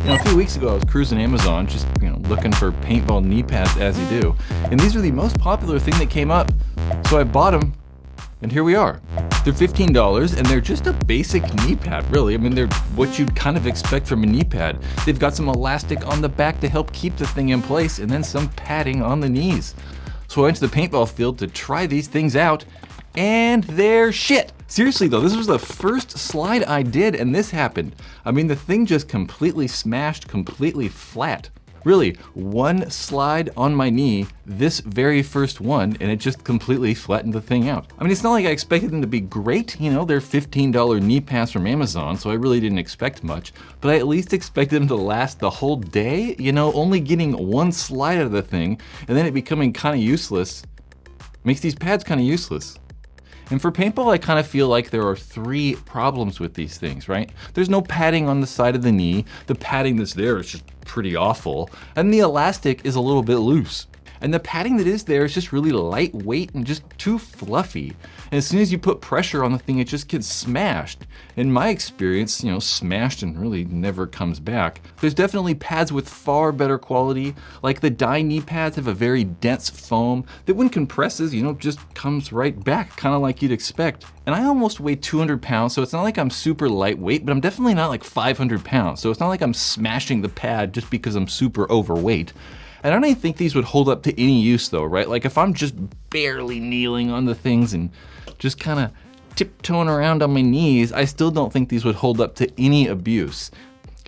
A few weeks ago I was cruising Amazon, just looking for paintball knee pads as you do, and these were the most popular thing that came up. So I bought them, and here we are. They're $15, and they're just a basic knee pad, really. I mean, they're what you'd kind of expect from a knee pad. They've got some elastic on the back to help keep the thing in place, and then some padding on the knees. So I went to the paintball field to try these things out, and they're shit. Seriously though, this was the first slide I did and this happened. I mean, the thing just completely smashed, completely flat. Really, one slide on my knee, this very first one, and it just completely flattened the thing out. I mean, it's not like I expected them to be great, they're $15 knee pads from Amazon, so I really didn't expect much, but I at least expected them to last the whole day, only getting one slide out of the thing, and then it becoming kind of useless, makes these pads kind of useless. And for paintball, I kind of feel like there are three problems with these things, right? There's no padding on the side of the knee. The padding that's there is just pretty awful. And the elastic is a little bit loose. And the padding that is there is just really lightweight and just too fluffy. And as soon as you put pressure on the thing, it just gets smashed. In my experience, smashed and really never comes back. There's definitely pads with far better quality. Like the dye knee pads have a very dense foam that when compresses, just comes right back, kind of like you'd expect. And I almost weigh 200 pounds, so it's not like I'm super lightweight, but I'm definitely not like 500 pounds. So it's not like I'm smashing the pad just because I'm super overweight. And I don't even think these would hold up to any use though, right? Like if I'm just barely kneeling on the things and just kind of tiptoeing around on my knees, I still don't think these would hold up to any abuse.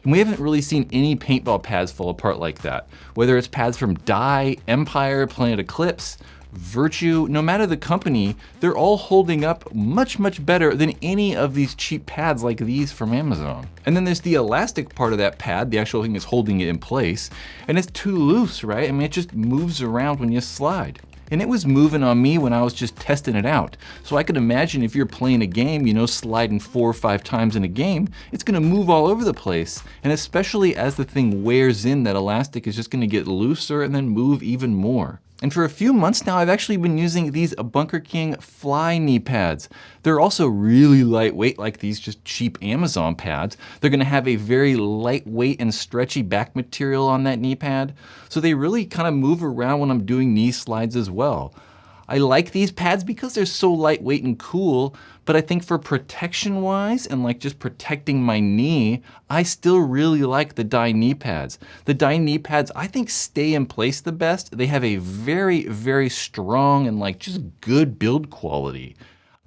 And we haven't really seen any paintball pads fall apart like that. Whether it's pads from Dye, Empire, Planet Eclipse, Virtue, no matter the company, they're all holding up much, much better than any of these cheap pads like these from Amazon. And then there's the elastic part of that pad, the actual thing that's holding it in place, and it's too loose, right? I mean, it just moves around when you slide. And it was moving on me when I was just testing it out. So I could imagine if you're playing a game, sliding 4 or 5 times in a game, it's gonna move all over the place. And especially as the thing wears in, that elastic is just gonna get looser and then move even more. And for a few months now, I've actually been using these Bunker King Fly knee pads. They're also really lightweight, like these just cheap Amazon pads. They're gonna have a very lightweight and stretchy back material on that knee pad. So they really kind of move around when I'm doing knee slides as well. I like these pads because they're so lightweight and cool, but I think for protection wise and like just protecting my knee, I still really like the Dye knee pads. The Dye knee pads I think stay in place the best. They have a very, very strong and like just good build quality.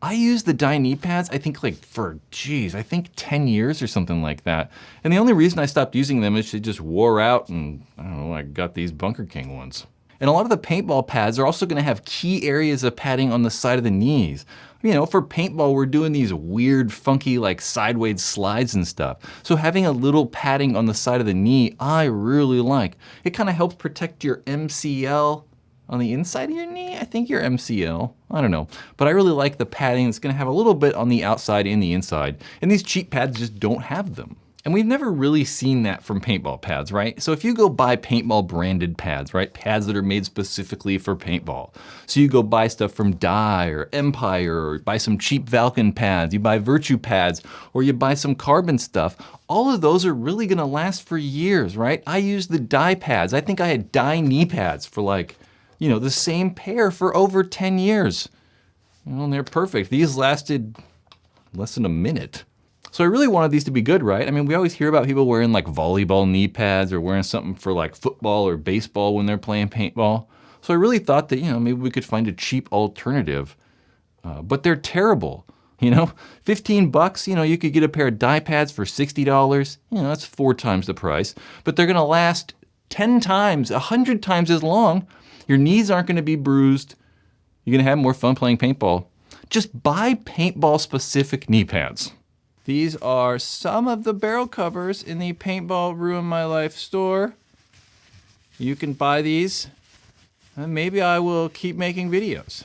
I used the Dye knee pads, I think for 10 years or something like that. And the only reason I stopped using them is they just wore out and I don't know, I got these Bunker King ones. And a lot of the paintball pads are also gonna have key areas of padding on the side of the knees. For paintball, we're doing these weird, funky, like sideways slides and stuff. So having a little padding on the side of the knee, I really like. It kind of helps protect your MCL on the inside of your knee. I think your MCL, I don't know. But I really like the padding. It's gonna have a little bit on the outside and the inside. And these cheap pads just don't have them. And we've never really seen that from paintball pads, right? So if you go buy paintball branded pads, right? Pads that are made specifically for paintball. So you go buy stuff from Dye or Empire or buy some cheap Valken pads, you buy Virtue pads, or you buy some carbon stuff. All of those are really gonna last for years, right? I used the Dye pads. I think I had Dye knee pads for the same pair for over 10 years. And they're perfect. These lasted less than a minute. So I really wanted these to be good, right? I mean, we always hear about people wearing like volleyball knee pads or wearing something for like football or baseball when they're playing paintball. So I really thought that, maybe we could find a cheap alternative, but they're terrible. 15 bucks, you could get a pair of Dye pads for $60. That's 4 times the price, but they're gonna last 10 times, 100 times as long. Your knees aren't gonna be bruised. You're gonna have more fun playing paintball. Just buy paintball specific knee pads. These are some of the barrel covers in the Paintball Ruin My Life store. You can buy these, and maybe I will keep making videos.